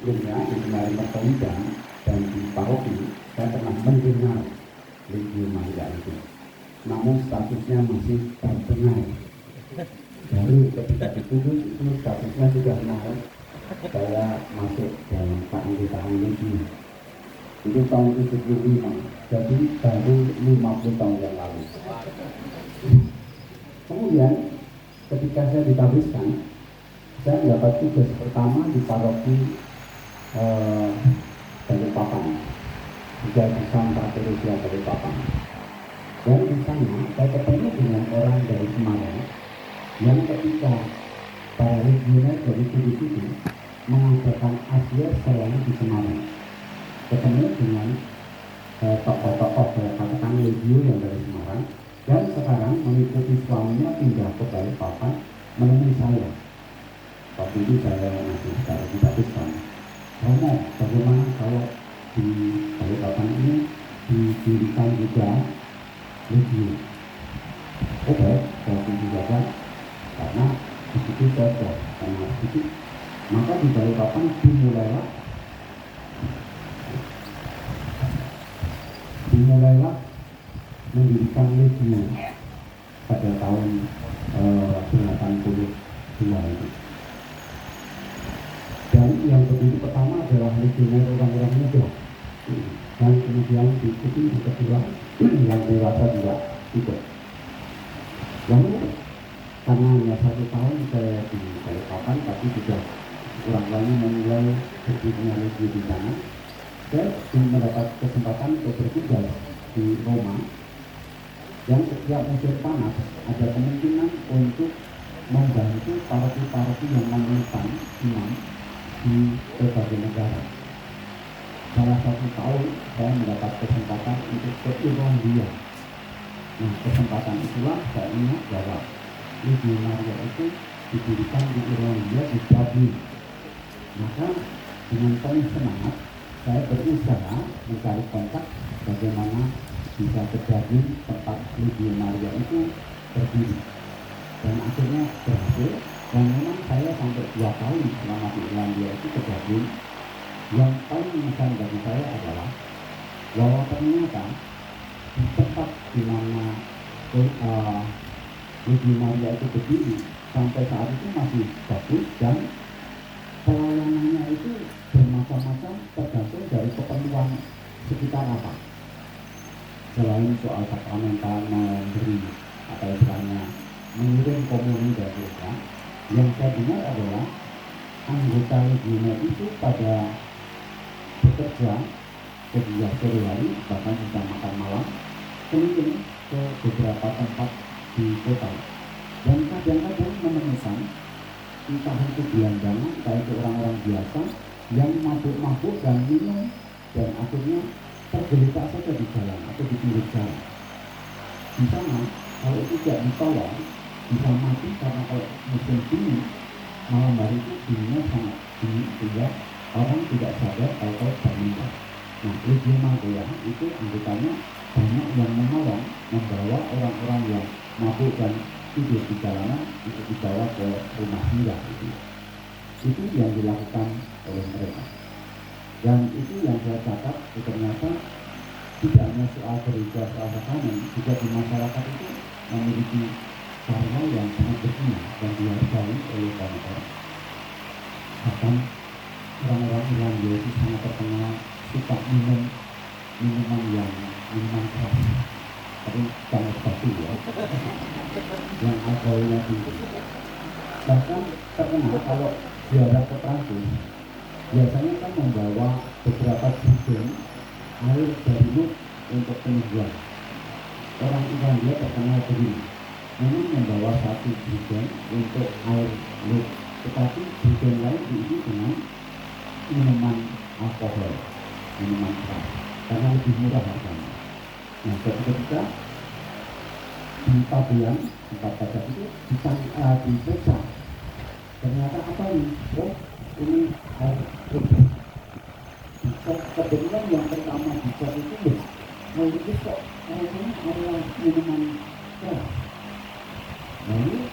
sebelumnya di Senayan Mertowidan dan di paroki saya pernah mendengar Legio Maria itu, namun statusnya masih terdengar. Baru ketika ditulis itu statusnya sudah naik, saya masuk dalam keanggotaan Legio. Itu tahun 75, jadi baru 50 tahun yang lalu. Kemudian ketika saya ditabiskan, saya mendapat tugas pertama di paroki Balikpapan, di Santa Teresia Balikpapan. Dan di sana saya ketemu dengan orang dari Semarang yang ketika para legioner dari Kudus itu mengadakan Asia selalu di Semarang, ketemu dengan tokoh-tokoh katakan legio yang dari Semarang, dan sekarang mengikuti suaminya pindah ke Balikpapan menemui saya. Waktu itu saya masih baru ditabiskan. Romo, bagaimana kalau di Balikpapan ini didirikan juga legio? Oke, saya tunggu saja, karena di situ saya sudah kenal sedikit. Maka di Balikpapan dimulailah mendirikan legio pada tahun 82 itu. Dan yang berdiri pertama adalah legioner orang-orang muda, dan kemudian diikuti yang kedua yang dewasa juga ikut. Lalu karena hanya 1 tahun saya di Balikpapan, tapi sudah orang lain memulai berdirinya legio di sana, saya mendapat kesempatan untuk bertugas di Roma, yang setiap musim panas ada kemungkinan untuk membantu paroki-paroki yang memerlukan imam di berbagai negara. Salah satu tahun saya mendapat kesempatan untuk ke Irlandia. Nah, kesempatan itulah saya ingat bahwa Legio Maria itu didirikan di Irlandia, di Dublin. Maka dengan penuh semangat saya berusaha mencari kontak bagaimana bisa ke Dublin tempat Legio Maria itu berdiri, dan akhirnya berhasil. Dan memang saya sampai 2 tahun selama di Irlandia itu ke Dublin. Yang paling mengesan bagi saya adalah bahwa ternyata di tempat di mana Legio Maria itu berdiri sampai saat itu masih bagus, dan pelayanannya itu bermacam-macam tergantung dari keperluan sekitar apa. Selain soal sakramental memberi atau istilahnya mengirim komuni dari desa, yang saya dengar adalah anggota legioner itu pada bekerja kerja sore hari, bahkan bisa makan malam keliling ke beberapa tempat di kota, dan kadang-kadang menemukan entah itu gelandangan, entah itu orang-orang biasa yang mabuk-mabuk dan minum, dan akhirnya tergeletak saja di jalan atau di pinggir jalan. Di sana kalau tidak ditolong bisa mati, karena kalau musim dingin malam hari itu dinginnya sangat dingin sehingga orang tidak sadar kalau meninggal. Nah, Legio Maria itu anggotanya banyak yang menolong, membawa orang-orang yang mabuk dan tidur di jalanan itu dibawa ke rumah singgah itu. Itu yang dilakukan oleh mereka. Dan itu yang saya catat, ternyata tidak hanya soal gereja, soal sakramen, juga di masyarakat itu memiliki karya yang sangat berguna dan dihargai oleh banyak orang. Bahkan orang-orang Irlandia itu sangat terkenal suka minum minuman keras, tapi jangan batu ya, yang alkoholnya tinggi. Bahkan terkenal kalau ziarah ke Prancis biasanya kan membawa beberapa bidon air dari Lut untuk penyembuhan. Orang Irlandia terkenal begini, memang membawa 1 bidon untuk air Lut, tetapi bidon lain diisi dengan minuman alkohol, minuman keras, karena lebih murah harganya. Nah, ketika di Pabean, tempat pajak itu diperiksa, ternyata apa ini? Oh, ini air putih. Kebetulan yang pertama dicek itu loh, mau itu kok ini adalah minuman keras. Nah, ini